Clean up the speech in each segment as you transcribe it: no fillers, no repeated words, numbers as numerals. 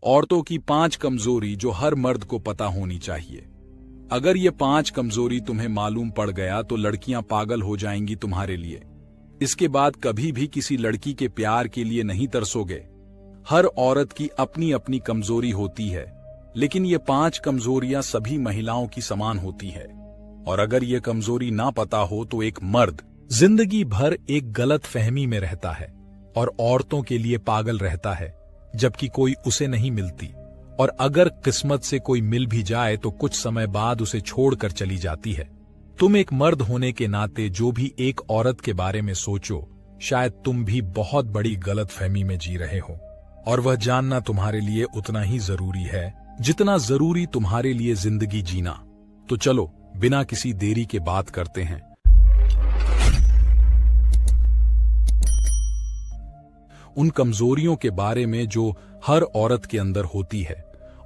औरतों की 5 कमजोरी जो हर मर्द को पता होनी चाहिए। अगर ये 5 कमजोरी तुम्हें मालूम पड़ गया तो लड़कियां पागल हो जाएंगी तुम्हारे लिए। इसके बाद कभी भी किसी लड़की के प्यार के लिए नहीं तरसोगे। हर औरत की अपनी अपनी कमजोरी होती है, लेकिन ये 5 कमजोरियां सभी महिलाओं की समान होती है। और अगर ये कमजोरी ना पता हो तो एक मर्द जिंदगी भर एक गलत फहमी में रहता है और औरतों के लिए पागल रहता है, जबकि कोई उसे नहीं मिलती। और अगर किस्मत से कोई मिल भी जाए तो कुछ समय बाद उसे छोड़कर चली जाती है। तुम एक मर्द होने के नाते जो भी एक औरत के बारे में सोचो, शायद तुम भी बहुत बड़ी गलतफहमी में जी रहे हो, और वह जानना तुम्हारे लिए उतना ही जरूरी है जितना जरूरी तुम्हारे लिए जिंदगी जीना। तो चलो बिना किसी देरी के बात करते हैं उन कमजोरियों के बारे में जो हर औरत के अंदर होती है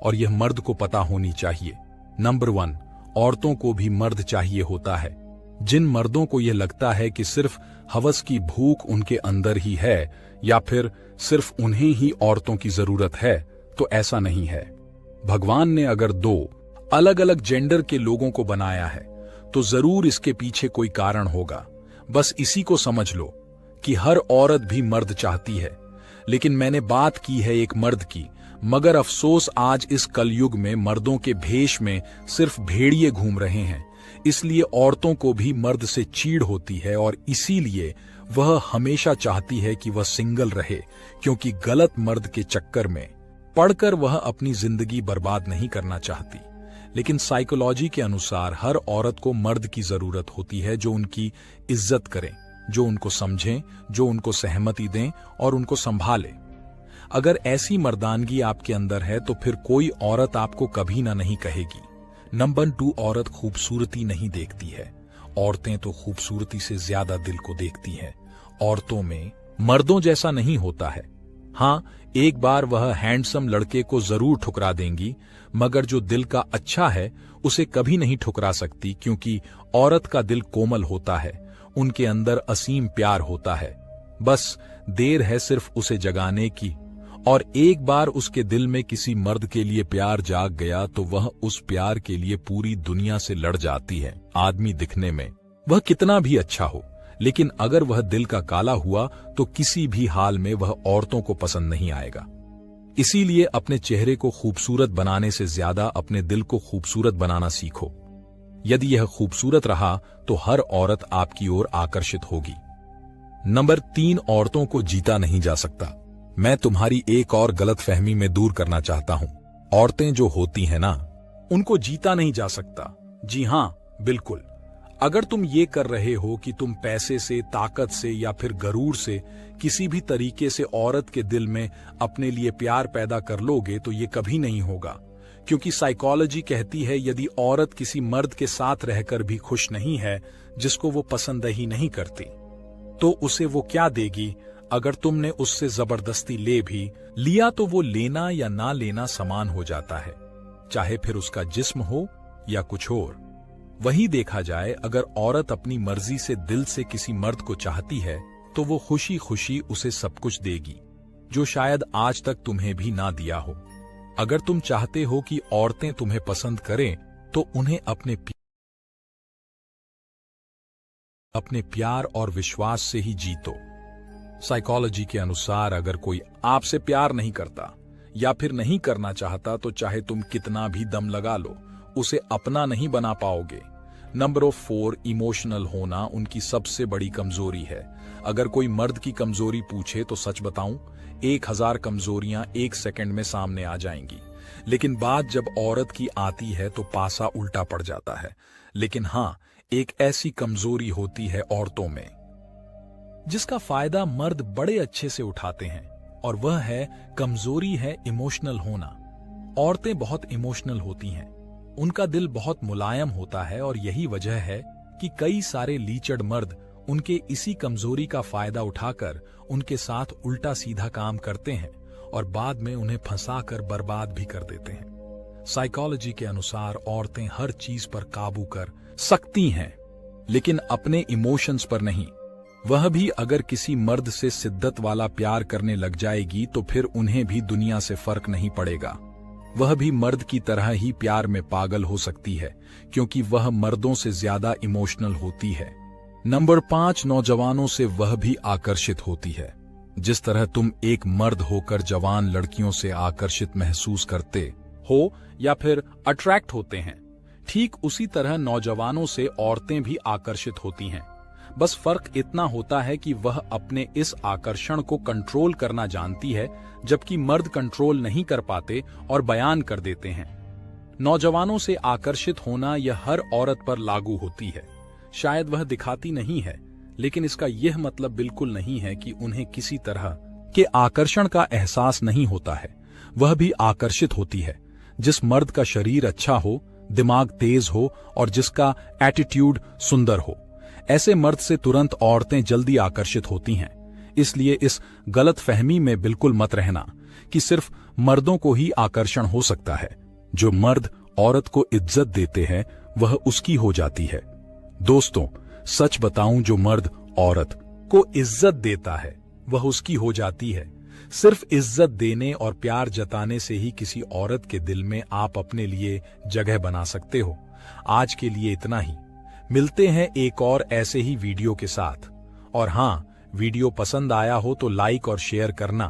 और यह मर्द को पता होनी चाहिए। नंबर 1, औरतों को भी मर्द चाहिए होता है। जिन मर्दों को यह लगता है कि सिर्फ हवस की भूख उनके अंदर ही है या फिर सिर्फ उन्हें ही औरतों की जरूरत है, तो ऐसा नहीं है। भगवान ने अगर 2 अलग अलग जेंडर के लोगों को बनाया है तो जरूर इसके पीछे कोई कारण होगा। बस इसी को समझ लो कि हर औरत भी मर्द चाहती है, लेकिन मैंने बात की है एक मर्द की। मगर अफसोस आज इस कलयुग में मर्दों के भेष में सिर्फ भेड़िए घूम रहे हैं, इसलिए औरतों को भी मर्द से चीड़ होती है और इसीलिए वह हमेशा चाहती है कि वह सिंगल रहे, क्योंकि गलत मर्द के चक्कर में पड़कर वह अपनी जिंदगी बर्बाद नहीं करना चाहती। लेकिन साइकोलॉजी के अनुसार हर औरत को मर्द की जरूरत होती है जो उनकी इज्जत करें, जो उनको समझें, जो उनको सहमति दें और उनको संभाले। अगर ऐसी मर्दानगी आपके अंदर है तो फिर कोई औरत आपको कभी ना नहीं कहेगी। नंबर 2, औरत खूबसूरती नहीं देखती है, औरतें तो खूबसूरती से ज्यादा दिल को देखती हैं। औरतों में मर्दों जैसा नहीं होता है। हाँ, एक बार वह हैंडसम लड़के को जरूर ठुकरा देंगी, मगर जो दिल का अच्छा है उसे कभी नहीं ठुकरा सकती, क्योंकि औरत का दिल कोमल होता है, उनके अंदर असीम प्यार होता है। बस देर है सिर्फ उसे जगाने की, और एक बार उसके दिल में किसी मर्द के लिए प्यार जाग गया तो वह उस प्यार के लिए पूरी दुनिया से लड़ जाती है। आदमी दिखने में वह कितना भी अच्छा हो, लेकिन अगर वह दिल का काला हुआ तो किसी भी हाल में वह औरतों को पसंद नहीं आएगा। इसीलिए अपने चेहरे को खूबसूरत बनाने से ज्यादा अपने दिल को खूबसूरत बनाना सीखो। यदि यह खूबसूरत रहा तो हर औरत आपकी ओर आकर्षित होगी। नंबर 3, औरतों को जीता नहीं जा सकता। मैं तुम्हारी एक और गलतफहमी में दूर करना चाहता हूं। औरतें जो होती हैं ना, उनको जीता नहीं जा सकता। जी हां, बिल्कुल। अगर तुम ये कर रहे हो कि तुम पैसे से, ताकत से या फिर गरूर से किसी भी तरीके से औरत के दिल में अपने लिए प्यार पैदा कर लोगे तो ये कभी नहीं होगा, क्योंकि साइकोलॉजी कहती है यदि औरत किसी मर्द के साथ रहकर भी खुश नहीं है जिसको वो पसंद ही नहीं करती, तो उसे वो क्या देगी। अगर तुमने उससे जबरदस्ती ले भी लिया तो वो लेना या ना लेना समान हो जाता है, चाहे फिर उसका जिस्म हो या कुछ और। वही देखा जाए, अगर औरत अपनी मर्जी से दिल से किसी मर्द को चाहती है तो वो खुशी खुशी उसे सब कुछ देगी, जो शायद आज तक तुम्हें भी ना दिया हो। अगर तुम चाहते हो कि औरतें तुम्हें पसंद करें तो उन्हें अपने प्यार और विश्वास से ही जीतो। साइकोलॉजी के अनुसार अगर कोई आपसे प्यार नहीं करता या फिर नहीं करना चाहता तो चाहे तुम कितना भी दम लगा लो, उसे अपना नहीं बना पाओगे। नंबर 4, इमोशनल होना उनकी सबसे बड़ी कमजोरी है। अगर कोई मर्द की कमजोरी पूछे तो सच बताऊं, 1000 कमजोरियां 1 सेकंड में सामने आ जाएंगी, लेकिन बात जब औरत की आती है तो पासा उल्टा पड़ जाता है। लेकिन हाँ, एक ऐसी कमजोरी होती है औरतों में जिसका फायदा मर्द बड़े अच्छे से उठाते हैं, और वह है कमजोरी है इमोशनल होना। औरतें बहुत इमोशनल होती हैं, उनका दिल बहुत मुलायम होता है, और यही वजह है कि कई सारे लीचड़ मर्द उनके इसी कमजोरी का फायदा उठाकर उनके साथ उल्टा सीधा काम करते हैं और बाद में उन्हें फंसाकर बर्बाद भी कर देते हैं। साइकोलॉजी के अनुसार औरतें हर चीज पर काबू कर सकती हैं, लेकिन अपने इमोशंस पर नहीं। वह भी अगर किसी मर्द से शिद्दत वाला प्यार करने लग जाएगी तो फिर उन्हें भी दुनिया से फर्क नहीं पड़ेगा। वह भी मर्द की तरह ही प्यार में पागल हो सकती है, क्योंकि वह मर्दों से ज्यादा इमोशनल होती है। नंबर 5, नौजवानों से वह भी आकर्षित होती है। जिस तरह तुम एक मर्द होकर जवान लड़कियों से आकर्षित महसूस करते हो या फिर अट्रैक्ट होते हैं, ठीक उसी तरह नौजवानों से औरतें भी आकर्षित होती हैं। बस फर्क इतना होता है कि वह अपने इस आकर्षण को कंट्रोल करना जानती है, जबकि मर्द कंट्रोल नहीं कर पाते और बयान कर देते हैं। नौजवानों से आकर्षित होना यह हर औरत पर लागू होती है। शायद वह दिखाती नहीं है, लेकिन इसका यह मतलब बिल्कुल नहीं है कि उन्हें किसी तरह के आकर्षण का एहसास नहीं होता है। वह भी आकर्षित होती है जिस मर्द का शरीर अच्छा हो, दिमाग तेज हो और जिसका एटीट्यूड सुंदर हो। ऐसे मर्द से तुरंत औरतें जल्दी आकर्षित होती हैं। इसलिए इस गलत फहमी में बिल्कुल मत रहना कि सिर्फ मर्दों को ही आकर्षण हो सकता है। जो मर्द औरत को इज्जत देते हैं वह उसकी हो जाती है। दोस्तों, सच बताऊं, जो मर्द औरत को इज्जत देता है वह उसकी हो जाती है। सिर्फ इज्जत देने और प्यार जताने से ही किसी औरत के दिल में आप अपने लिए जगह बना सकते हो। आज के लिए इतना ही। मिलते हैं एक और ऐसे ही वीडियो के साथ। और हाँ, वीडियो पसंद आया हो तो लाइक और शेयर करना